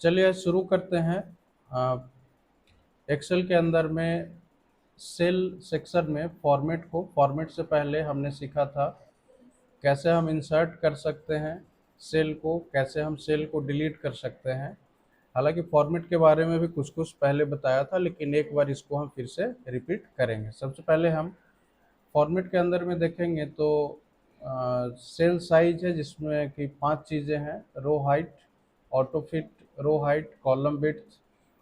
चलिए शुरू करते हैं। एक्सेल के अंदर में सेल सेक्शन में फॉर्मेट से पहले हमने सीखा था कैसे हम इंसर्ट कर सकते हैं सेल को, कैसे हम सेल को डिलीट कर सकते हैं। हालांकि फॉर्मेट के बारे में भी कुछ कुछ पहले बताया था, लेकिन एक बार इसको हम फिर से रिपीट करेंगे। सबसे पहले हम फॉर्मेट के अंदर में देखेंगे तो सेल साइज है जिसमें कि 5 चीज़ें हैं: row height, auto fit, row height, column width,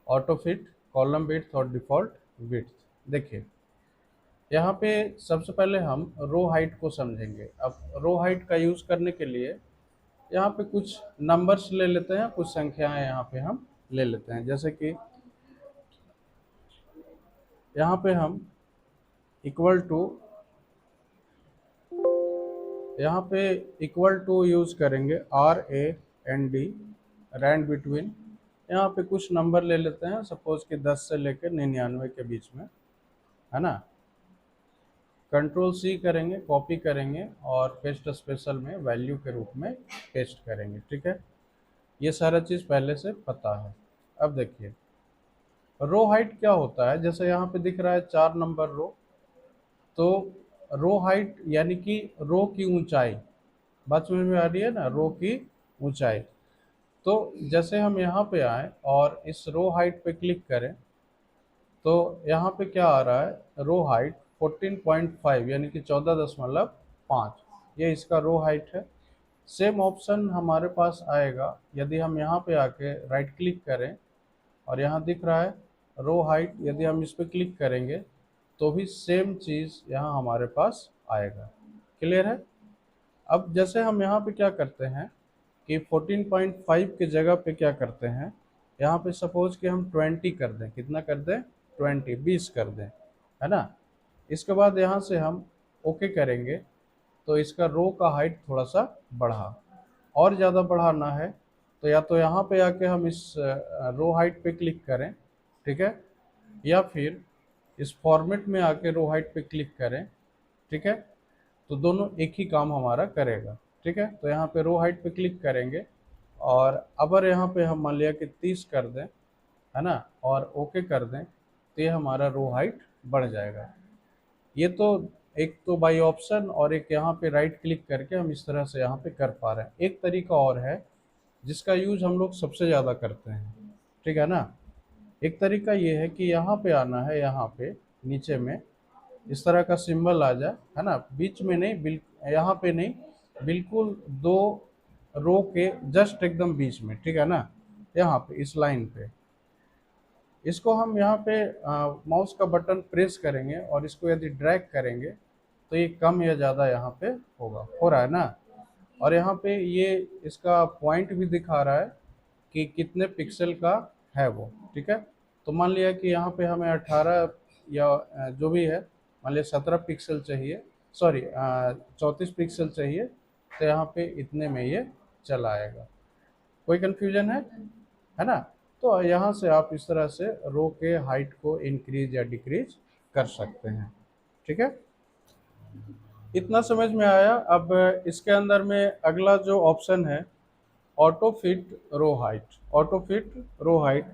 auto fit, column width और डिफ़ॉल्ट विड्थ। देखिए यहाँ पे सबसे पहले हम रो हाइट को समझेंगे। अब रो हाइट का यूज़ करने के लिए यहाँ पे कुछ नंबर्स ले लेते हैं, कुछ संख्याएं यहाँ पे हम ले लेते हैं। जैसे कि यहाँ पे हम इक्वल टू यहाँ पे इक्वल टू यूज़ करेंगे, RAND, रैंड बिटवीन। यहाँ पे कुछ नंबर ले लेते हैं, सपोज कि 10 से लेकर 99 के बीच में, है ना। कंट्रोल C करेंगे, कॉपी करेंगे और पेस्ट स्पेशल में वैल्यू के रूप में पेस्ट करेंगे। ठीक है, ये सारा चीज़ पहले से पता है। अब देखिए रो हाइट क्या होता है। जैसे यहाँ पे दिख रहा है 4 नंबर रो, तो रो हाइट यानी कि रो की ऊंचाई। बात समझ में आ रही है ना, रो की ऊंचाई। तो जैसे हम यहाँ पे आए और इस रो हाइट पे क्लिक करें तो यहाँ पे क्या आ रहा है, रो हाइट 14.5 यानी कि 14.5, ये इसका रो हाइट है। सेम ऑप्शन हमारे पास आएगा यदि हम यहाँ पे आके राइट क्लिक करें और यहाँ दिख रहा है रो हाइट, यदि हम इस पर क्लिक करेंगे तो भी सेम चीज़ यहाँ हमारे पास आएगा। क्लियर है। अब जैसे हम यहाँ पे क्या करते हैं कि 14.5 के जगह पे क्या करते हैं, यहाँ पे सपोज कि हम 20 कर दें। कितना कर दें? 20 कर दें, है ना। इसके बाद यहाँ से हम ओके करेंगे तो इसका रो का हाइट थोड़ा सा बढ़ा। और ज़्यादा बढ़ाना है तो या तो यहाँ पे आके हम इस रो हाइट पे क्लिक करें, ठीक है, या फिर इस फॉर्मेट में आके रो हाइट पे क्लिक करें। ठीक है, तो दोनों एक ही काम हमारा करेगा। ठीक है, तो यहाँ पे रो हाइट पे क्लिक करेंगे और अगर यहाँ पे हम मान लिया कि 30 कर दें, है ना, और ओके कर दें तो ये हमारा रो हाइट बढ़ जाएगा। ये तो एक तो बाई ऑप्शन, और एक यहाँ पे राइट क्लिक करके हम इस तरह से यहाँ पे कर पा रहे हैं। एक तरीका और है जिसका यूज हम लोग सबसे ज़्यादा करते हैं, ठीक है ना। एक तरीका ये है कि यहाँ पे आना है, यहाँ पे नीचे में इस तरह का सिंबल आ जाए, है ना, बीच में नहीं, यहाँ पे नहीं, बिल्कुल दो रो के जस्ट एकदम बीच में, ठीक है ना, यहाँ पे इस लाइन पे। इसको हम यहाँ पे माउस का बटन प्रेस करेंगे और इसको यदि ड्रैग करेंगे तो ये कम या ज़्यादा यहाँ पे होगा, हो रहा है ना। और यहाँ पे ये इसका पॉइंट भी दिखा रहा है कि कितने पिक्सल का है वो। ठीक है, तो मान लिया कि यहाँ पे हमें 18 या जो भी है, मान लिया 17 पिक्सल चाहिए, सॉरी 34 पिक्सल चाहिए, तो यहाँ पे इतने में ये चला आएगा। कोई कन्फ्यूजन है ना। तो यहाँ से आप इस तरह से रो के हाइट को इंक्रीज या डिक्रीज कर सकते हैं। ठीक है, इतना समझ में आया। अब इसके अंदर में अगला जो ऑप्शन है, auto fit row height. Auto fit row height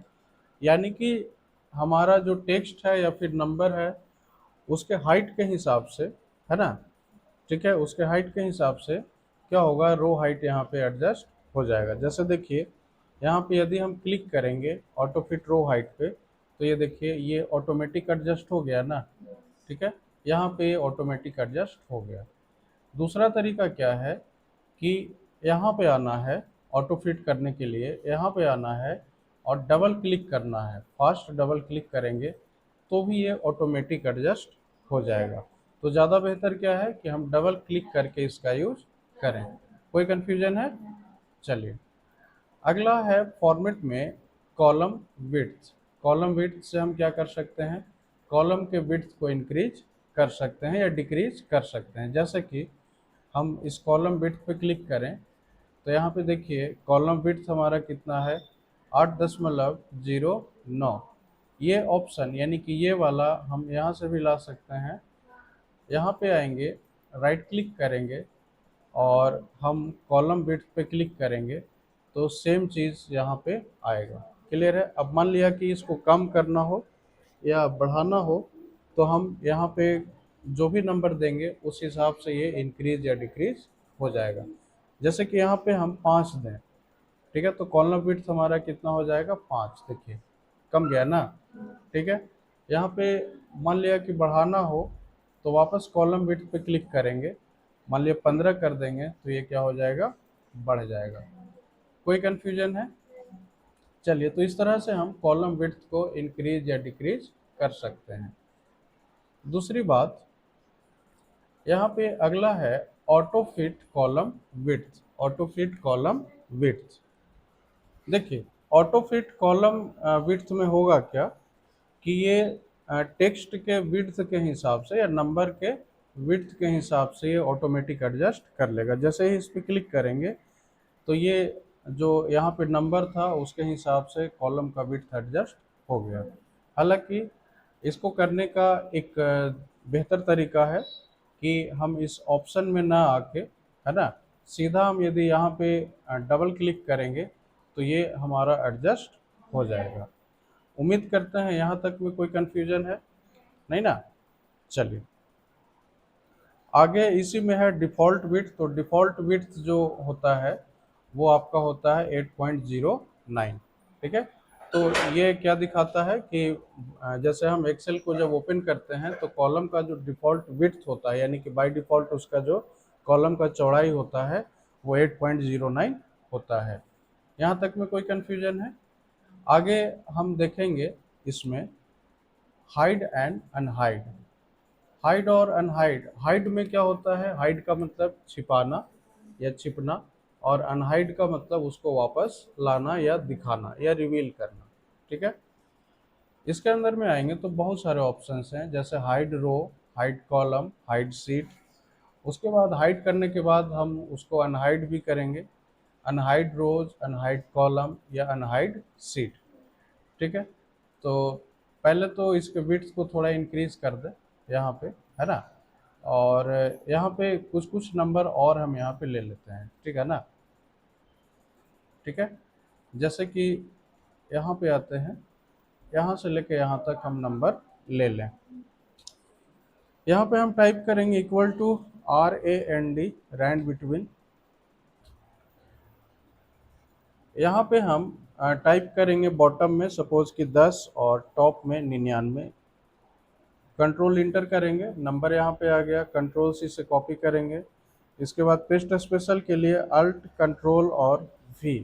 यानी कि हमारा जो टेक्स्ट है या फिर नंबर है उसके हाइट के हिसाब से, है ना, ठीक है, उसके हाइट के हिसाब से क्या होगा, रो हाइट यहाँ पे एडजस्ट हो जाएगा। जैसे देखिए यहाँ पे यदि हम क्लिक करेंगे ऑटो फिट रो हाइट पे तो ये देखिए ये ऑटोमेटिक एडजस्ट हो गया ना। ठीक है, यहाँ पे ये ऑटोमेटिक एडजस्ट हो गया। दूसरा तरीका क्या है कि यहाँ पे आना है, ऑटो फिट करने के लिए यहाँ पे आना है और डबल क्लिक करना है। फास्ट डबल क्लिक करेंगे तो भी ये ऑटोमेटिक एडजस्ट हो जाएगा। तो ज़्यादा बेहतर क्या है कि हम डबल क्लिक करके इसका यूज करें। कोई कन्फ्यूजन है? चलिए अगला है फॉर्मेट में कॉलम विड्थ। कॉलम विड्थ से हम क्या कर सकते हैं, कॉलम के विड्थ को इंक्रीज कर सकते हैं या डिक्रीज कर सकते हैं। जैसे कि हम इस कॉलम विड्थ पे क्लिक करें तो यहाँ पे देखिए कॉलम विड्थ हमारा कितना है, 8.09। ये ऑप्शन यानी कि ये वाला हम यहाँ से भी ला सकते हैं। यहाँ पे आएंगे, राइट क्लिक करेंगे और हम कॉलम विड्थ पे क्लिक करेंगे तो सेम चीज़ यहाँ पे आएगा। क्लियर है? अब मान लिया कि इसको कम करना हो या बढ़ाना हो, तो हम यहाँ पे जो भी नंबर देंगे उस हिसाब से ये इंक्रीज या डिक्रीज हो जाएगा। जैसे कि यहाँ पे हम 5 दें, ठीक है, तो कॉलम विड्थ हमारा कितना हो जाएगा? 5। देखिए कम गया ना, ठीक है। यहाँ पे मान लिया कि बढ़ाना हो तो वापस कॉलम विड्थ पे क्लिक करेंगे, मान लिया 15 कर देंगे तो ये क्या हो जाएगा? बढ़ जाएगा। कोई कन्फ्यूजन है? चलिए, तो इस तरह से हम कॉलम विड्थ को इंक्रीज या डिक्रीज कर सकते हैं। दूसरी बात, यहाँ पे अगला है auto fit column width. Auto fit column width, देखिए ऑटो फिट कॉलम विड्थ में होगा क्या कि ये टेक्स्ट के विड्थ के हिसाब से या नंबर के विड्थ के हिसाब से ये ऑटोमेटिक एडजस्ट कर लेगा। जैसे ही इस पर क्लिक करेंगे तो ये जो यहाँ पे नंबर था उसके हिसाब से कॉलम का विड्थ एडजस्ट हो गया। हालांकि इसको करने का एक बेहतर तरीका है कि हम इस ऑप्शन में ना आके, है ना, सीधा हम यदि यहाँ पे डबल क्लिक करेंगे तो ये हमारा एडजस्ट हो जाएगा। उम्मीद करते हैं यहाँ तक में कोई कन्फ्यूजन है नहीं ना। चलिए आगे इसी में है डिफ़ॉल्ट विड्थ। तो डिफ़ॉल्ट विड्थ जो होता है वो आपका होता है 8.09, ठीक है। तो ये क्या दिखाता है कि जैसे हम एक्सेल को जब ओपन करते हैं तो कॉलम का जो डिफ़ॉल्ट विड्थ होता है, यानी कि बाय डिफ़ॉल्ट उसका जो कॉलम का चौड़ाई होता है वो 8.09 होता है। यहाँ तक में कोई कन्फ्यूजन है? आगे हम देखेंगे इसमें हाइड एंड अनहाइड। हाइड और अनहाइड, हाइड में क्या होता है? हाइड का मतलब छिपाना या छिपना, और अनहाइड का मतलब उसको वापस लाना या दिखाना या रिवील करना, ठीक है। इसके अंदर में आएंगे तो बहुत सारे ऑप्शंस हैं, जैसे हाइड रो, हाइड कॉलम, हाइड सीट। उसके बाद हाइड करने के बाद हम उसको अनहाइड भी करेंगे, अनहाइड रोज, अनहाइड कॉलम या अनहाइड सीट, ठीक है। तो पहले तो इसके विड्थ को थोड़ा इंक्रीज कर दे यहाँ पे, है ना, और यहाँ पे कुछ कुछ नंबर और हम यहाँ पे ले लेते हैं, ठीक है ना। ठीक है, जैसे कि यहाँ पे आते हैं, यहाँ से लेके यहाँ तक हम नंबर ले लें। यहाँ पे हम टाइप करेंगे equal to RAND, rand between. यहाँ पे हम टाइप करेंगे बॉटम में सपोज कि 10 और टॉप में 99। कंट्रोल इंटर करेंगे, नंबर यहाँ पे आ गया, कंट्रोल सी से कॉपी करेंगे। इसके बाद पेस्ट स्पेशल के लिए अल्ट कंट्रोल और वी,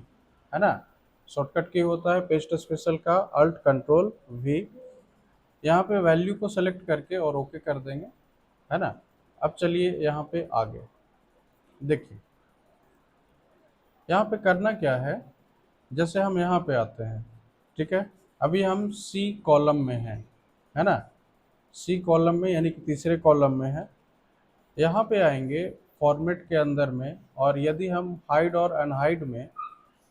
है ना, शॉर्टकट की होता है पेस्ट स्पेशल का अल्ट कंट्रोल वी। यहाँ पे वैल्यू को सेलेक्ट करके और ओके कर देंगे, है ना। अब चलिए यहाँ पे आगे देखिए, यहाँ पे करना क्या है, जैसे हम यहाँ पे आते हैं, ठीक है, अभी हम सी कॉलम में हैं, है ना, सी कॉलम में यानी कि तीसरे कॉलम में है। यहाँ पे आएंगे फॉर्मेट के अंदर में, और यदि हम हाइड और अनहाइड में,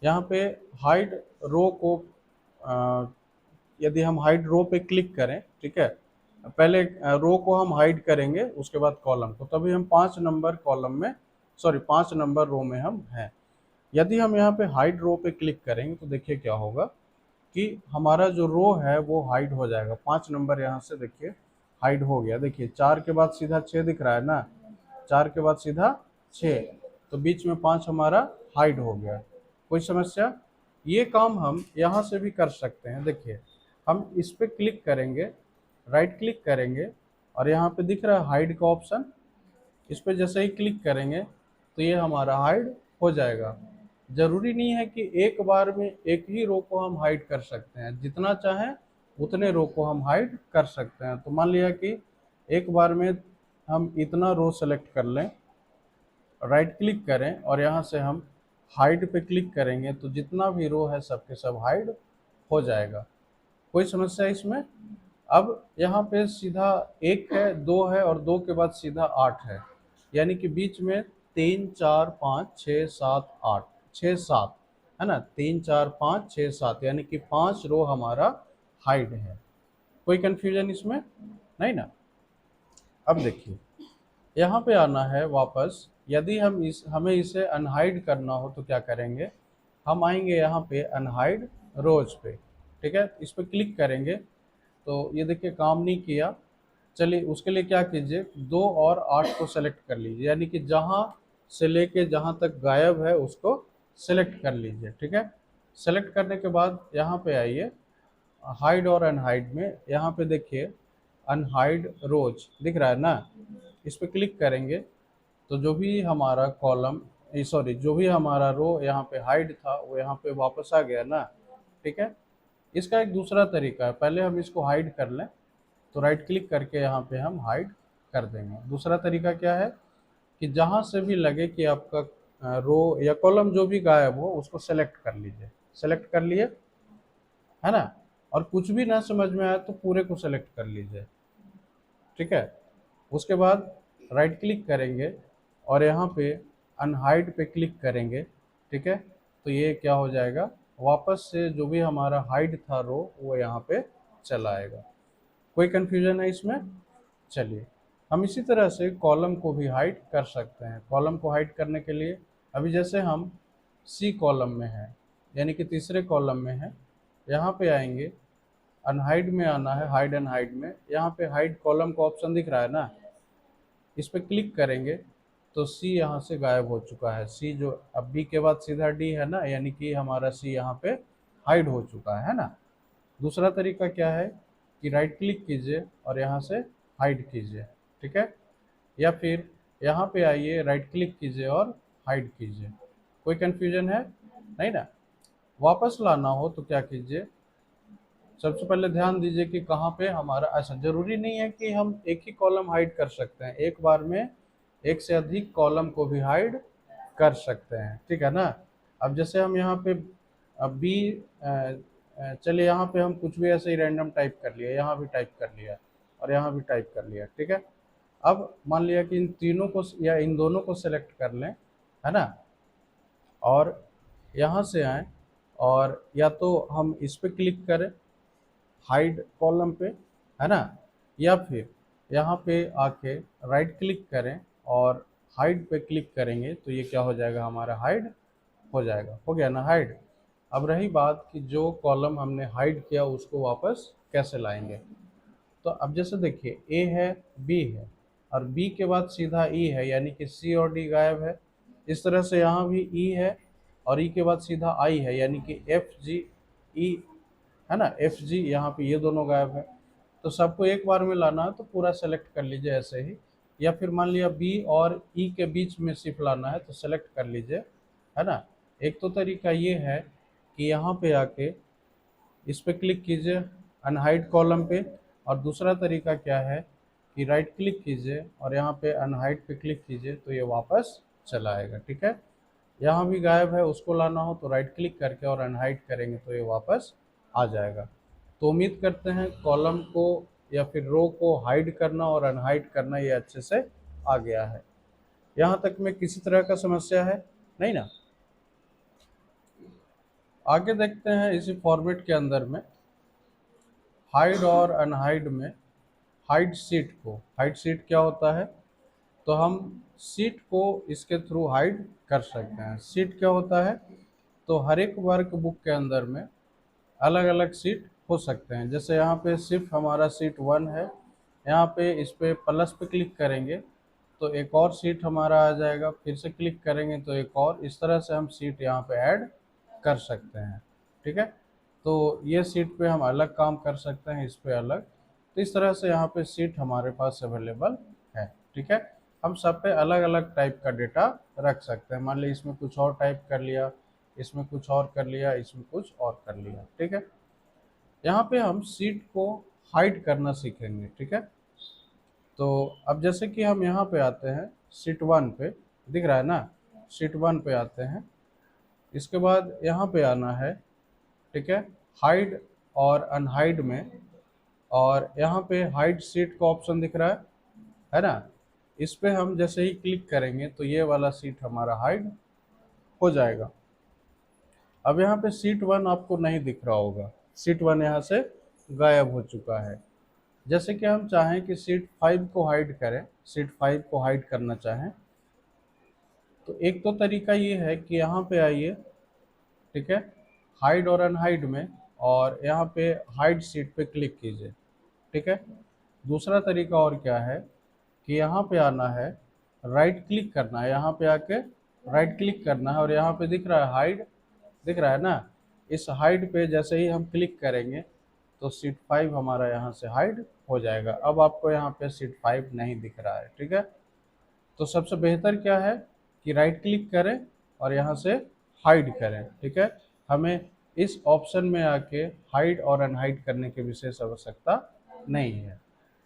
यहाँ पे हाइड रो को यदि हम हाइड रो पे क्लिक करें, ठीक है, पहले रो को हम हाइड करेंगे उसके बाद कॉलम को, तभी हम 5 नंबर कॉलम में, सॉरी 5 नंबर रो में हम हैं। यदि हम यहाँ पे हाइड रो पे क्लिक करेंगे तो देखिए क्या होगा कि हमारा जो रो है वो हाइड हो जाएगा। 5 नंबर यहाँ से देखिए हाइड हो गया। देखिए 4 के बाद सीधा 6 दिख रहा है ना, 4 के बाद सीधा 6, तो बीच में 5 हमारा हाइड हो गया। कोई समस्या? ये काम हम यहाँ से भी कर सकते हैं। देखिए हम इस पर क्लिक करेंगे, राइट क्लिक करेंगे, और यहाँ पे दिख रहा है हाइड का ऑप्शन, इस पर जैसे ही क्लिक करेंगे तो ये हमारा हाइड हो जाएगा। जरूरी नहीं है कि एक बार में एक ही रो को हम हाइड कर सकते हैं, जितना चाहें उतने रो को हम हाइड कर सकते हैं। तो मान लिया कि एक बार में हम इतना रो सेलेक्ट कर लें, राइट क्लिक करें और यहाँ से हम हाइड पे क्लिक करेंगे तो जितना भी रो है सबके सब हाइड हो जाएगा। कोई समस्या इसमें? अब यहाँ पे सीधा 1 है, 2 है, और 2 के बाद सीधा 8 है, यानी कि बीच में 3 4 5 6 7 8, 6 7, है ना, 3 4 5 6 7, यानी कि 5 रो हमारा हाइड है। कोई कंफ्यूजन इसमें नहीं ना। अब देखिए यहाँ पे आना है वापस, यदि हम हमें इसे अनहाइड करना हो तो क्या करेंगे, हम आएंगे यहाँ पे अनहाइड रोज पे, ठीक है, इस पर क्लिक करेंगे तो ये देखिए काम नहीं किया। चलिए उसके लिए क्या कीजिए, 2 और 8 को सेलेक्ट कर लीजिए, यानी कि जहाँ से लेके जहाँ तक गायब है उसको सेलेक्ट कर लीजिए, ठीक है। सेलेक्ट करने के बाद यहाँ पे आइए हाइड और अनहाइड में, यहाँ पे देखिए अनहाइड रोज दिख रहा है ना, इस पर क्लिक करेंगे तो जो भी हमारा कॉलम, सॉरी जो भी हमारा रो यहाँ पे हाइड था वो यहाँ पे वापस आ गया ना, ठीक है। इसका एक दूसरा तरीका है, पहले हम इसको हाइड कर लें तो राइट क्लिक करके यहाँ पे हम हाइड कर देंगे। दूसरा तरीका क्या है कि जहाँ से भी लगे कि आपका रो या कॉलम जो भी गायब हो उसको सेलेक्ट कर लीजिए, सेलेक्ट कर लिए है ना, और कुछ भी ना समझ में आए तो पूरे को सेलेक्ट कर लीजिए, ठीक है। उसके बाद राइट क्लिक करेंगे और यहाँ पे अनहाइड पे क्लिक करेंगे, ठीक है। तो ये क्या हो जाएगा, वापस से जो भी हमारा हाइड था रो वो यहाँ पे चला आएगा। कोई कंफ्यूजन है इसमें? चलिए हम इसी तरह से कॉलम को भी हाइड कर सकते हैं। कॉलम को हाइड करने के लिए अभी जैसे हम सी कॉलम में हैं, यानी कि तीसरे कॉलम में हैं, यहाँ पे आएंगे, अनहाइड में आना है, हाइड एंड हाइड में, यहाँ पे हाइड कॉलम का ऑप्शन दिख रहा है ना, इस पर क्लिक करेंगे तो सी यहाँ से गायब हो चुका है। सी जो अब बी के बाद सीधा डी है ना, यानी कि हमारा सी यहाँ पे हाइड हो चुका है ना। दूसरा तरीका क्या है कि राइट क्लिक कीजिए और यहाँ से हाइड कीजिए, ठीक है, या फिर यहाँ पे आइए राइट क्लिक कीजिए और हाइड कीजिए। कोई कंफ्यूजन है? नहीं ना। वापस लाना हो तो क्या कीजिए, सबसे पहले ध्यान दीजिए कि कहाँ पे हमारा, ऐसा जरूरी नहीं है कि हम एक ही कॉलम हाइड कर सकते हैं, एक बार में एक से अधिक कॉलम को भी हाइड कर सकते हैं, ठीक है ना। अब जैसे हम यहाँ पे अब बी, चलिए यहाँ पे हम कुछ भी ऐसे ही रैंडम टाइप कर लिया, यहाँ भी टाइप कर लिया और यहाँ भी टाइप कर लिया, ठीक है। अब मान लिया कि इन तीनों को या इन दोनों को सेलेक्ट कर लें, है ना, और यहाँ से आए और या तो हम इस पे क्लिक करें हाइड कॉलम पे, है ना, या फिर यहाँ पे आके राइट क्लिक करें और हाइड पे क्लिक करेंगे तो ये क्या हो जाएगा, हमारा हाइड हो जाएगा। हो गया ना हाइड। अब रही बात कि जो कॉलम हमने हाइड किया उसको वापस कैसे लाएंगे। तो अब जैसे देखिए ए है, बी है और बी के बाद सीधा ई है, यानी कि सी और डी गायब है। इस तरह से यहाँ भी ई है और ई के बाद सीधा आई है, यानी कि एफ जी ई, है ना, एफ जी, यहाँ पे ये दोनों गायब है। तो सबको एक बार में लाना है तो पूरा सेलेक्ट कर लीजिए ऐसे ही, या फिर मान लिया बी और ई के बीच में सिर्फ लाना है तो सेलेक्ट कर लीजिए, है ना। एक तो तरीका ये है कि यहाँ पे आके इस पे क्लिक कीजिए अनहाइड कॉलम पे, और दूसरा तरीका क्या है कि राइट क्लिक कीजिए और यहाँ पे अनहाइड पे क्लिक कीजिए तो ये वापस चला आएगा, ठीक है। यहाँ भी गायब है, उसको लाना हो तो राइट क्लिक करके और अनहाइड करेंगे तो ये वापस आ जाएगा। तो उम्मीद करते हैं कॉलम को या फिर रो को हाइड करना और अनहाइड करना ये अच्छे से आ गया है। यहाँ तक में किसी तरह का समस्या है? नहीं ना। आगे देखते हैं इसी फॉर्मेट के अंदर में हाइड और अनहाइड में हाइड सीट को। हाइड सीट क्या होता है, तो हम सीट को इसके थ्रू हाइड कर सकते हैं। सीट क्या होता है, तो हर एक वर्क बुक के अंदर में अलग अलग सीट हो सकते हैं। जैसे यहाँ पे सिर्फ हमारा सीट 1 है, यहाँ पे इस पे प्लस पे क्लिक करेंगे तो एक और सीट हमारा आ जाएगा, फिर से क्लिक करेंगे तो एक और, इस तरह से हम सीट यहाँ पे ऐड कर सकते हैं, ठीक है। तो ये सीट पे हम अलग काम कर सकते हैं, इस पे अलग। तो इस तरह से यहाँ पे सीट हमारे पास अवेलेबल है, ठीक है। हम सब पे अलग अलग टाइप का डेटा रख सकते हैं। मान लीजिए इसमें कुछ और टाइप कर लिया, इसमें कुछ और कर लिया, इसमें कुछ और कर लिया, ठीक है। यहाँ पे हम सीट को हाइड करना सीखेंगे, ठीक है। तो अब जैसे कि हम यहाँ पे आते हैं सीट 1 पे, दिख रहा है ना, सीट 1 पे आते हैं, इसके बाद यहाँ पे आना है, ठीक है, हाइड और अनहाइड में, और यहाँ पे हाइड सीट का ऑप्शन दिख रहा है ना, इस पे हम जैसे ही क्लिक करेंगे तो ये वाला सीट हमारा हाइड हो जाएगा। अब यहाँ पे सीट 1 आपको नहीं दिख रहा होगा, सीट 1 यहाँ से गायब हो चुका है। जैसे कि हम चाहें कि सीट 5 को हाइड करें, सीट 5 को हाइड करना चाहें तो एक तो तरीका ये है कि यहाँ पे आइए ठीक है, हाइड और अनहाइड में, और यहाँ पे हाइड सीट पे क्लिक कीजिए। ठीक है, दूसरा तरीका और क्या है कि यहाँ पे आना है, राइट क्लिक करना है, यहाँ पे आके राइट क्लिक करना है, और यहाँ पे दिख रहा है हाइड, दिख रहा है ना, इस हाइड पे जैसे ही हम क्लिक करेंगे तो सीट 5 हमारा यहाँ से हाइड हो जाएगा। अब आपको यहाँ पे सीट 5 नहीं दिख रहा है। ठीक है, तो सबसे बेहतर क्या है कि राइट क्लिक करें और यहाँ से हाइड करें। ठीक है, हमें इस ऑप्शन में आके हाइड और अनहाइड करने की विशेष आवश्यकता नहीं है।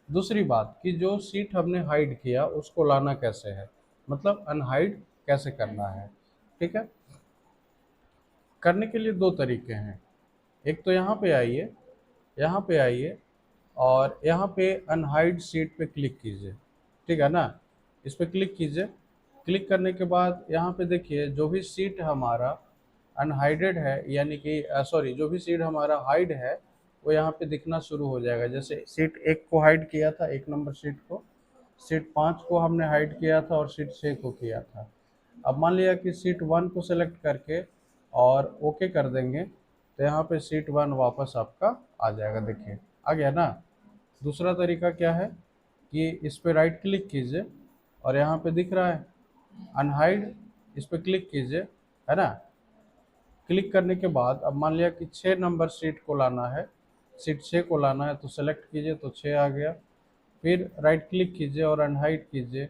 दूसरी बात कि जो सीट हमने हाइड किया उसको लाना कैसे है, मतलब अनहाइड कैसे करना है। ठीक है, करने के लिए दो तरीके हैं। एक तो यहाँ पे आइए, यहाँ पे आइए और यहाँ पे अनहाइड सीट पे क्लिक कीजिए। ठीक है ना, इस पे क्लिक कीजिए। क्लिक करने के बाद यहाँ पे देखिए जो भी सीट हमारा अनहाइडेड है, यानी कि सॉरी, जो भी सीट हमारा हाइड है वो यहाँ पे दिखना शुरू हो जाएगा। जैसे सीट 1 को हाइड किया था, 1 नंबर सीट को, सीट 5 को हमने हाइड किया था और सीट 6 को किया था। अब मान लिया कि सीट 1 को सेलेक्ट करके और ओके कर देंगे तो यहाँ पे सीट 1 वापस आपका आ जाएगा। देखिए आ गया ना। दूसरा तरीका क्या है कि इस पे राइट क्लिक कीजिए और यहाँ पे दिख रहा है अनहाइड, इस पे क्लिक कीजिए, है ना। क्लिक करने के बाद अब मान लिया कि 6 नंबर सीट को लाना है, सीट 6 को लाना है तो सेलेक्ट कीजिए तो 6 आ गया। फिर राइट क्लिक कीजिए और अनहाइड कीजिए।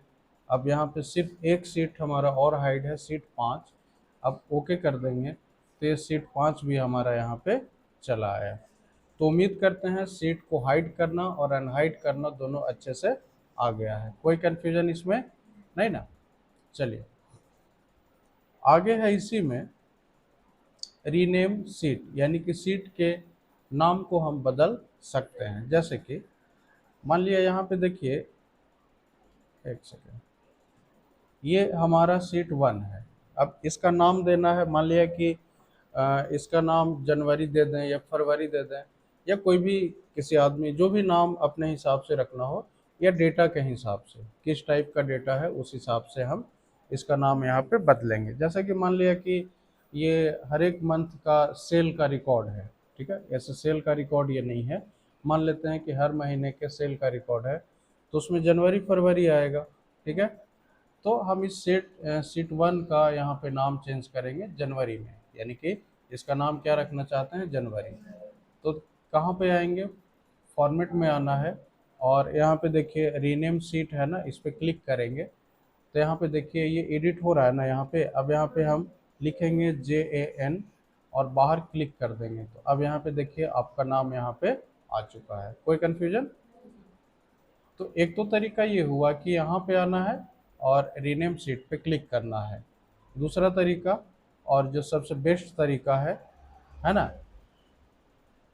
अब यहाँ पे सिर्फ एक सीट हमारा और हाइड है, सीट 5। अब ओके कर देंगे तो ये सीट 5 भी हमारा यहाँ पे चला आया। तो उम्मीद करते हैं सीट को हाइड करना और अनहाइड करना दोनों अच्छे से आ गया है, कोई कन्फ्यूजन इसमें नहीं ना। चलिए आगे है इसी में रीनेम सीट, यानी कि सीट के नाम को हम बदल सकते हैं। जैसे कि मान लिया यहाँ पे देखिए, एक सेकेंड, ये हमारा सीट 1 है। अब इसका नाम देना है, मान लिया कि इसका नाम जनवरी दे दें या फरवरी दे दें, या कोई भी किसी आदमी जो भी नाम अपने हिसाब से रखना हो, या डेटा के हिसाब से किस टाइप का डेटा है उस हिसाब से हम इसका नाम यहाँ पे बदलेंगे। जैसा कि मान लिया कि ये हर एक मंथ का सेल का रिकॉर्ड है। ठीक है, ऐसे सेल का रिकॉर्ड ये नहीं है, मान लेते हैं कि हर महीने के सेल का रिकॉर्ड है तो उसमें जनवरी फरवरी आएगा। ठीक है, तो हम इस सीट 1 का यहाँ पे नाम चेंज करेंगे जनवरी में, यानी कि इसका नाम क्या रखना चाहते हैं, जनवरी। तो कहाँ पे आएंगे, फॉर्मेट में आना है और यहाँ पे देखिए रीनेम सीट है ना, इस पे क्लिक करेंगे तो यहाँ पे देखिए ये एडिट हो रहा है ना यहाँ पे। अब यहाँ पे हम लिखेंगे JAN और बाहर क्लिक कर देंगे तो अब यहाँ पे देखिए आपका नाम यहाँ पे आ चुका है, कोई कन्फ्यूजन। तो एक तो तरीका ये हुआ कि यहाँ पे आना है और रीनेम सीट पे क्लिक करना है। दूसरा तरीका और जो सबसे बेस्ट तरीका है ना,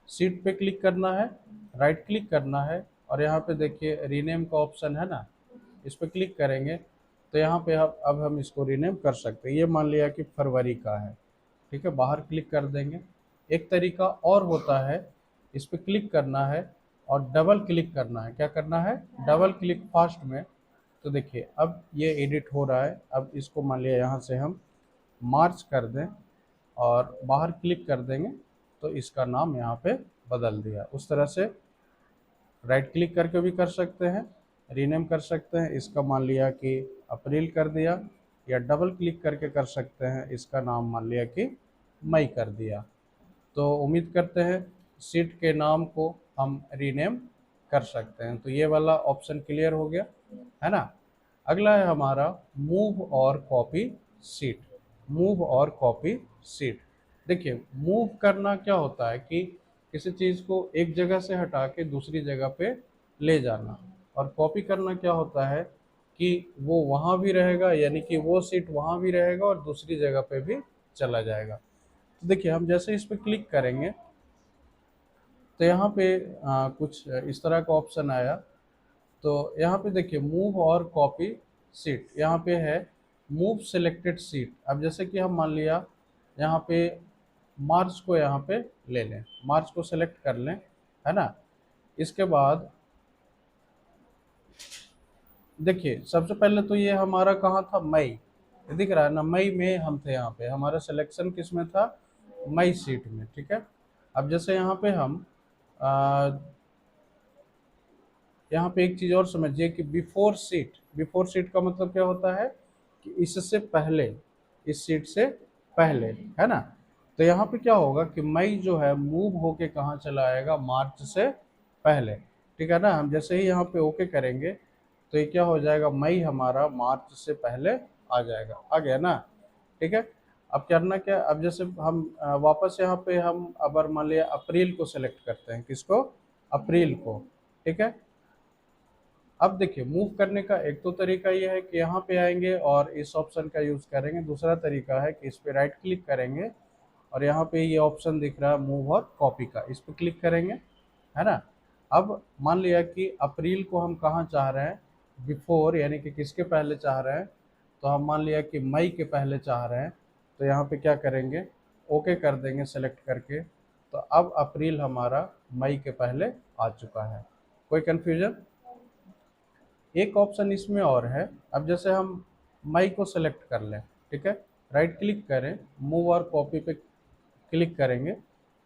सीट पे क्लिक करना है, राइट क्लिक करना है और यहाँ पे देखिए रीनेम का ऑप्शन है ना, इस पे क्लिक करेंगे तो यहाँ पे अब हम इसको रीनेम कर सकते हैं। ये मान लिया कि फरवरी का है। ठीक है, बाहर क्लिक कर देंगे। एक तरीका और होता है, इस पे क्लिक करना है और डबल क्लिक करना है। क्या करना है, डबल क्लिक फास्ट में। तो देखिए अब ये एडिट हो रहा है। अब इसको मान लिया यहाँ से हम मार्च कर दें और बाहर क्लिक कर देंगे तो इसका नाम यहाँ पे बदल दिया। उस तरह से राइट क्लिक करके भी कर सकते हैं, रीनेम कर सकते हैं। इसका मान लिया कि अप्रैल कर दिया, या डबल क्लिक करके कर सकते हैं, इसका नाम मान लिया कि मई कर दिया। तो उम्मीद करते हैं सीट के नाम को हम रीनेम कर सकते हैं। तो ये वाला ऑप्शन क्लियर हो गया है ना। अगला है हमारा मूव और कॉपी सीट। मूव और कॉपी सीट, देखिए मूव करना क्या होता है कि किसी चीज़ को एक जगह से हटा के दूसरी जगह पे ले जाना, और कॉपी करना क्या होता है कि वो वहाँ भी रहेगा, यानी कि वो सीट वहाँ भी रहेगा और दूसरी जगह पे भी चला जाएगा। तो देखिए हम जैसे इस पर क्लिक करेंगे तो यहाँ पे कुछ इस तरह का ऑप्शन आया। तो यहाँ पे देखिए मूव और कॉपी सीट, यहाँ पे है मूव सिलेक्टेड सीट। अब जैसे कि हम मान लिया यहाँ पे मार्च को यहाँ पे ले लें, मार्च को सेलेक्ट कर लें, है ना। इसके बाद देखिए सबसे पहले तो ये हमारा कहाँ था, मई, ये दिख रहा है ना, मई में हम थे। यहाँ पे हमारा सिलेक्शन किस में था, मई सीट में, ठीक है। अब जैसे यहाँ पे हम आ, यहाँ पे एक चीज और समझिए कि बिफोर सीट का मतलब क्या होता है कि इससे पहले, इस सीट से पहले, है ना। तो यहाँ पे क्या होगा कि मई जो है मूव होके कहाँ चला आएगा, मार्च से पहले, ठीक है ना। हम जैसे ही यहाँ पे ओके करेंगे तो ये क्या हो जाएगा, मई हमारा मार्च से पहले आ जाएगा, आ गया ना, ठीक है। अब करना क्या, अब जैसे हम वापस यहाँ पे हम अगर मान लिया अप्रैल को सेलेक्ट करते हैं, किसको, अप्रैल को, ठीक है। अब देखिए मूव करने का एक तो तरीका ये है कि यहाँ पे आएंगे और इस ऑप्शन का यूज करेंगे, दूसरा तरीका है कि इस पे राइट क्लिक करेंगे और यहाँ पे ये ऑप्शन दिख रहा है मूव और कॉपी का, इस पे क्लिक करेंगे, है ना। अब मान लिया कि अप्रैल को हम कहाँ चाह रहे हैं, बिफोर यानी कि किसके पहले चाह रहे हैं, तो हम मान लिया कि मई के पहले चाह रहे हैं, तो यहाँ पे क्या करेंगे, ओके कर देंगे सेलेक्ट करके। तो अब अप्रैल हमारा मई के पहले आ चुका है। कोई कन्फ्यूजन। एक ऑप्शन इसमें और है, अब जैसे हम मई को सेलेक्ट कर लें, ठीक है, राइट क्लिक करें, मूव और कॉपी पे क्लिक करेंगे,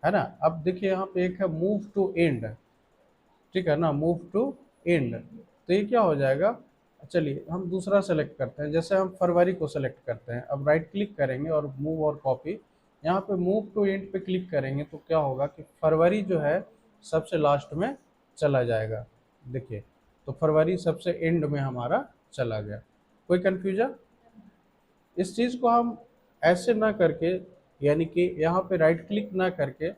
है ना। अब देखिए यहाँ पे एक है मूव टू एंड, ठीक है ना, मूव टू एंड, तो ये क्या हो जाएगा, चलिए हम दूसरा सेलेक्ट करते हैं, जैसे हम फरवरी को सेलेक्ट करते हैं, अब राइट क्लिक करेंगे और मूव और कॉपी, यहाँ पे मूव टू एंड पे क्लिक करेंगे तो क्या होगा कि फरवरी जो है सबसे लास्ट में चला जाएगा, देखिए, तो फरवरी सबसे एंड में हमारा चला गया। कोई कन्फ्यूजन। इस चीज़ को हम ऐसे ना करके, यानी कि यहाँ पे राइट क्लिक ना करके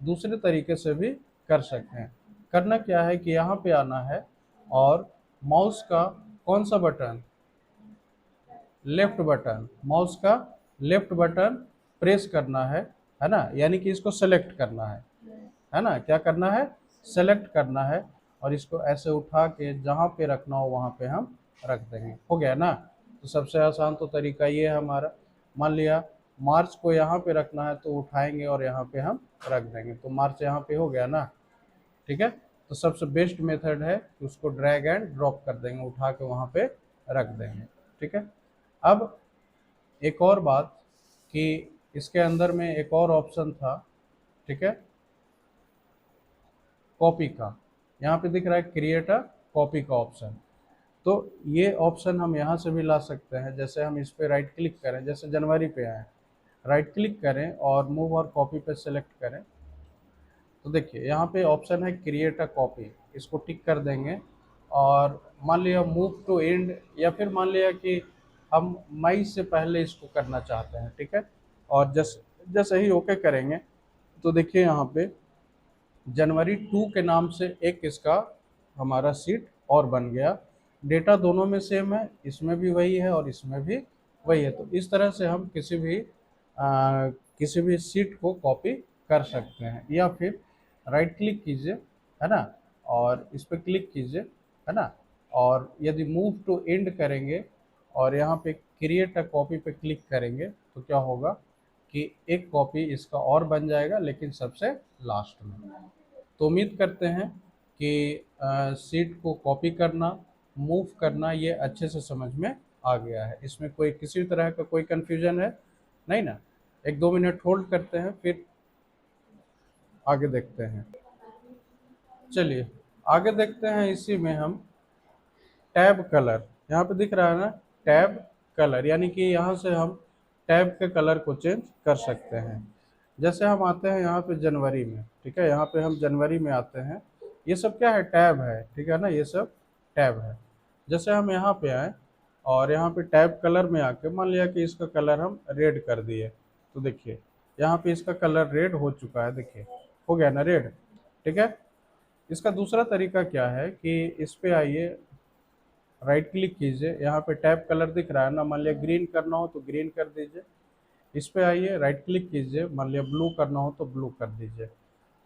दूसरे तरीके से भी कर सकते हैं। करना क्या है कि यहाँ पे आना है और माउस का कौन सा बटन, लेफ्ट बटन, माउस का लेफ्ट बटन प्रेस करना है ना, यानी कि इसको सेलेक्ट करना है ना, क्या करना है, सेलेक्ट करना है, और इसको ऐसे उठा के जहाँ पे रखना हो वहाँ पे हम रख देंगे, हो गया ना। तो सबसे आसान तो तरीका ये है हमारा, मान लिया मार्च को यहाँ पे रखना है तो उठाएंगे और यहाँ पे हम रख देंगे, तो मार्च यहाँ पे हो गया ना, ठीक है। तो सबसे बेस्ट मेथड है कि उसको ड्रैग एंड ड्रॉप कर देंगे, उठा के वहाँ पे रख देंगे, ठीक है। अब एक और बात कि इसके अंदर में एक और ऑप्शन था, ठीक है, कॉपी का, यहाँ पे दिख रहा है क्रिएट अ कॉपी का ऑप्शन, तो ये ऑप्शन हम यहाँ से भी ला सकते हैं। जैसे हम इस पे राइट क्लिक करें, जैसे जनवरी पे आए, राइट क्लिक करें और मूव और कॉपी पे सेलेक्ट करें, तो देखिए यहाँ पे ऑप्शन है क्रिएट अ कॉपी, इसको टिक कर देंगे, और मान लिया मूव टू एंड, या फिर मान लिया कि हम मई से पहले इसको करना चाहते हैं, ठीक है, और जैसे ही ओके करेंगे तो देखिए यहाँ पे जनवरी 2 के नाम से एक इसका हमारा सीट और बन गया। डेटा दोनों में सेम है, इसमें भी वही है और इसमें भी वही है, तो इस तरह से हम किसी भी सीट को कॉपी कर सकते हैं। या फिर राइट क्लिक कीजिए, है ना, और इस पर क्लिक कीजिए, है ना, और यदि मूव टू एंड करेंगे और यहाँ पे क्रिएट अ कॉपी पे क्लिक करेंगे तो क्या होगा कि एक कॉपी इसका और बन जाएगा, लेकिन सबसे लास्ट में। तो उम्मीद करते हैं कि सीट को कॉपी करना, मूव करना ये अच्छे से समझ में आ गया है, इसमें कोई किसी तरह का कोई कन्फ्यूजन है नहीं ना। एक दो मिनट होल्ड करते हैं, फिर आगे देखते हैं। चलिए आगे देखते हैं, इसी में हम टैब कलर, यहाँ पे दिख रहा है ना, टैब कलर, यानी कि यहाँ से हम टैब के कलर को चेंज कर सकते हैं। जैसे हम आते हैं यहाँ पे जनवरी में, ठीक है, यहाँ पे हम जनवरी में आते हैं, ये सब क्या है, टैब है, ठीक है ना, ये सब टैब है। जैसे हम यहाँ पे आए और यहाँ पे टैब कलर में आके मान लिया कि इसका कलर हम रेड कर दिए, तो देखिए यहाँ पे इसका कलर रेड हो चुका है, देखिए हो गया ना रेड, ठीक है। इसका दूसरा तरीका क्या है कि इस पे आइए, राइट क्लिक कीजिए, यहाँ पे टैब कलर दिख रहा है ना, मान लिया ग्रीन करना हो तो ग्रीन कर दीजिए, इस पे आइए, राइट क्लिक कीजिए, मान लिया ब्लू करना हो तो ब्लू कर दीजिए।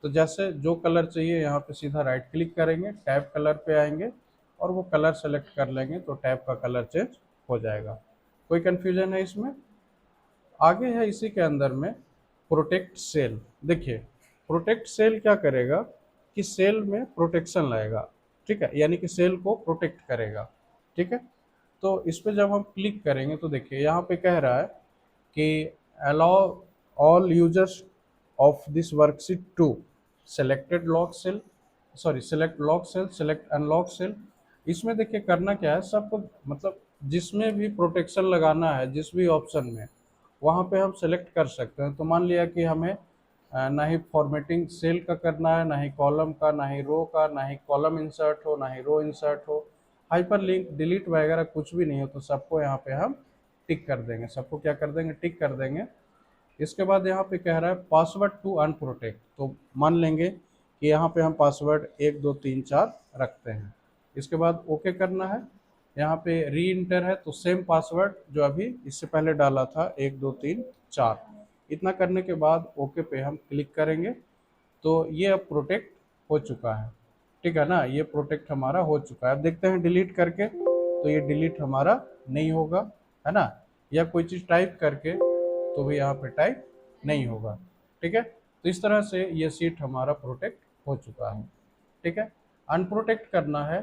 तो जैसे जो कलर चाहिए यहाँ पे सीधा राइट क्लिक करेंगे, टैब कलर पे आएंगे और वो कलर सेलेक्ट कर लेंगे तो टैब का कलर चेंज हो जाएगा। कोई कन्फ्यूजन है इसमें। आगे है इसी के अंदर में प्रोटेक्ट सेल। देखिए प्रोटेक्ट सेल क्या करेगा कि सेल में प्रोटेक्शन लाएगा, ठीक है, यानी कि सेल को प्रोटेक्ट करेगा, ठीक है। तो इस पे जब हम क्लिक करेंगे तो देखिए यहाँ पे कह रहा है कि allow all users of this worksheet to selected lock cell, sorry select lock cell, select unlock cell. इसमें देखिए करना क्या है, सबको मतलब जिसमें भी प्रोटेक्शन लगाना है जिस भी ऑप्शन में, वहाँ पे हम सेलेक्ट कर सकते हैं। तो मान लिया कि हमें ना ही फॉर्मेटिंग सेल का करना है, ना ही कॉलम का, ना ही रो का, ना ही कॉलम इंसर्ट हो, ना ही रो इंसर्ट हो, हाइपर लिंक डिलीट वगैरह कुछ भी नहीं हो, तो सबको यहाँ पे हम टिक कर देंगे। सबको क्या कर देंगे, टिक कर देंगे। इसके बाद यहाँ पे कह रहा है पासवर्ड टू अनप्रोटेक्ट, तो मान लेंगे कि यहाँ पे हम पासवर्ड 1 2 3 4 रखते हैं। इसके बाद ओके करना है। यहाँ पे री इंटर है, तो सेम पासवर्ड जो अभी इससे पहले डाला था 1 2 3 4, इतना करने के बाद ओके पे हम क्लिक करेंगे। तो ये अब प्रोटेक्ट हो चुका है, ठीक है ना, ये प्रोटेक्ट हमारा हो चुका है। अब देखते हैं डिलीट करके, तो ये डिलीट हमारा नहीं होगा, है ना, या कोई चीज़ टाइप करके तो भी यहाँ पे टाइप नहीं होगा, ठीक है। तो इस तरह से ये सीट हमारा प्रोटेक्ट हो चुका है, ठीक है। अनप्रोटेक्ट करना है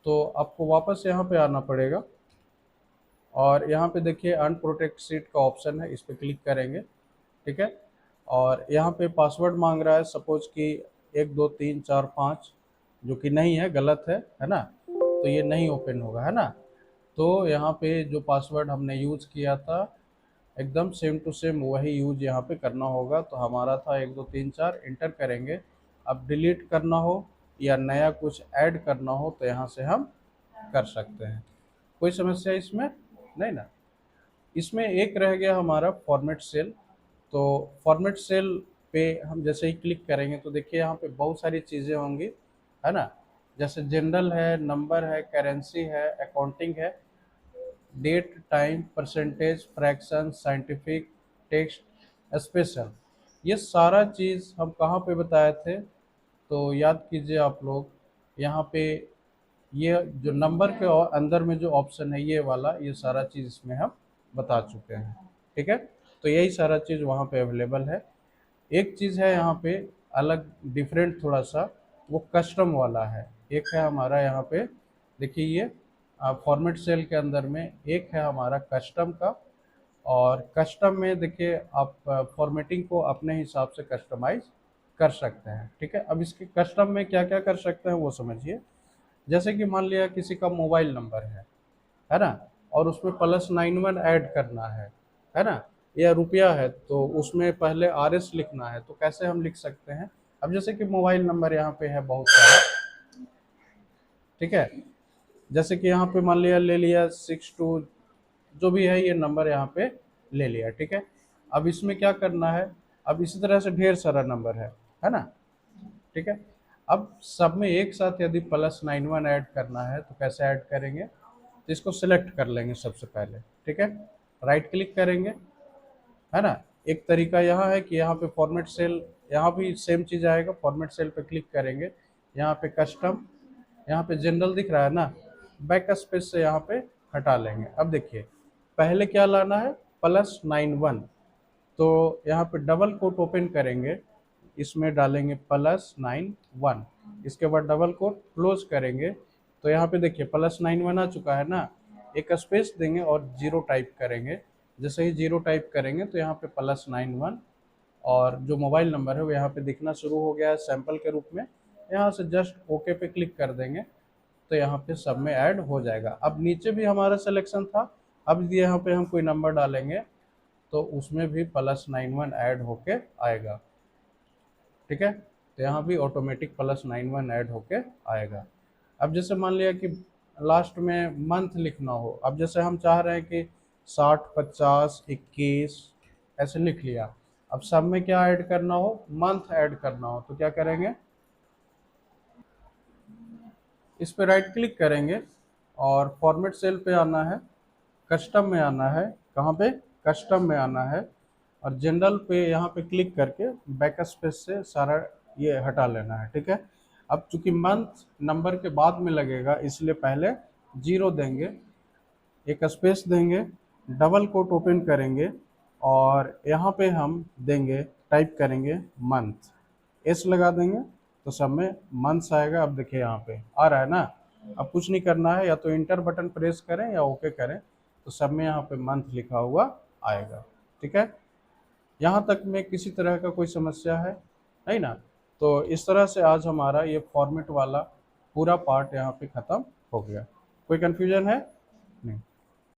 तो आपको वापस यहाँ पे आना पड़ेगा, और यहाँ पे देखिए अनप्रोटेक्ट सीट का ऑप्शन है, इस पर क्लिक करेंगे, ठीक है। और यहाँ पे पासवर्ड मांग रहा है, सपोज कि 1 2 3 4 5, जो कि नहीं है, गलत है ना, तो ये नहीं ओपन होगा, है ना। तो यहाँ पे जो पासवर्ड हमने यूज़ किया था एकदम सेम टू सेम वही यूज यहाँ पे करना होगा। तो हमारा था 1 2 3 4, इंटर करेंगे। अब डिलीट करना हो या नया कुछ ऐड करना हो तो यहाँ से हम कर सकते हैं, कोई समस्या इसमें नहीं ना। इसमें एक रह गया हमारा फॉर्मेट सेल। तो फॉर्मेट सेल पे हम जैसे ही क्लिक करेंगे तो देखिए यहाँ पे बहुत सारी चीज़ें होंगी, है ना, जैसे जनरल है, नंबर है, करेंसी है, अकाउंटिंग है, date, time, percentage, fraction, scientific, text, special. ये सारा चीज़ हम कहाँ पे बताए थे, तो याद कीजिए आप लोग, यहाँ पे ये जो नंबर के अंदर में जो ऑप्शन है ये वाला, ये सारा चीज़ इसमें हम बता चुके हैं, ठीक है। तो यही सारा चीज़ वहाँ पे अवेलेबल है। एक चीज़ है यहाँ पे अलग, डिफरेंट थोड़ा सा, वो कस्टम वाला है। एक है हमारा यहाँ पे, देखिए ये फॉर्मेट सेल के अंदर में एक है हमारा कस्टम का। और कस्टम में देखिए आप फॉर्मेटिंग को अपने हिसाब से कस्टमाइज कर सकते हैं, ठीक है। अब इसके कस्टम में क्या क्या कर सकते हैं वो समझिए। जैसे कि मान लिया किसी का मोबाइल नंबर है ना, और उसमें +91 ऐड करना है ना, या रुपया है तो उसमें पहले RS लिखना है, तो कैसे हम लिख सकते हैं। अब जैसे कि मोबाइल नंबर यहाँ पे है बहुत सारा, ठीक है, जैसे कि यहाँ पे मान लिया ले लिया 62, जो भी है ये नंबर यहाँ पे ले लिया, ठीक है। अब इसमें क्या करना है, अब इसी तरह से ढेर सारा नंबर है ना, ठीक है। अब सब में एक साथ यदि +91 ऐड करना है तो कैसे ऐड करेंगे, तो इसको सिलेक्ट कर लेंगे सबसे पहले, ठीक है, राइट क्लिक करेंगे, है ना। एक तरीका यहाँ है कि यहाँ पे फॉर्मेट सेल, यहाँ भी सेम चीज़ आएगा, फॉर्मेट सेल पे क्लिक करेंगे, यहाँ पे कस्टम, यहाँ पे जनरल दिख रहा है ना, बैक स्पेस से यहाँ पे हटा लेंगे। अब देखिए पहले क्या लाना है, +91, तो यहाँ पे डबल कोट ओपन करेंगे, इसमें डालेंगे +91, इसके बाद डबल कोट क्लोज करेंगे, तो यहाँ पे देखिए +91 आ चुका है ना, एक स्पेस देंगे और जीरो टाइप करेंगे। जैसे ही जीरो टाइप करेंगे तो यहाँ पे +91 और जो मोबाइल नंबर है वो यहाँ पे दिखना शुरू हो गया है सैंपल के रूप में। यहाँ से जस्ट ओके पे क्लिक कर देंगे तो यहाँ पे सब में ऐड हो जाएगा। अब नीचे भी हमारा सिलेक्शन था, अब यहाँ पे हम कोई नंबर डालेंगे तो उसमें भी +91 ऐड होके आएगा, ठीक है। तो यहाँ भी ऑटोमेटिक +91 ऐड होके आएगा। अब जैसे मान लिया कि लास्ट में मंथ लिखना हो, अब जैसे हम चाह रहे हैं कि 60 50 21 ऐसे लिख लिया, अब सब में क्या ऐड करना हो, मंथ ऐड करना हो, तो क्या करेंगे, इस पे राइट क्लिक करेंगे और फॉर्मेट सेल पे आना है, कस्टम में आना है, कहाँ पे, कस्टम में आना है, और जनरल पे यहाँ पे क्लिक करके बैक स्पेस से सारा ये हटा लेना है, ठीक है। अब चूंकि मंथ नंबर के बाद में लगेगा इसलिए पहले जीरो देंगे, एक स्पेस देंगे, डबल कोट ओपन करेंगे और यहाँ पे हम देंगे, टाइप करेंगे मंथ, एस लगा देंगे तो सब में मंथ्स आएगा। अब देखिए यहाँ पे आ रहा है ना। अब कुछ नहीं करना है, या तो इंटर बटन प्रेस करें या ओके करें, तो सब में यहाँ पे मंथ लिखा हुआ आएगा, ठीक है। यहाँ तक में किसी तरह का कोई समस्या है नहीं ना? तो इस तरह से आज हमारा ये फॉर्मेट वाला पूरा पार्ट यहाँ पे ख़त्म हो गया। कोई कन्फ्यूजन है? नहीं।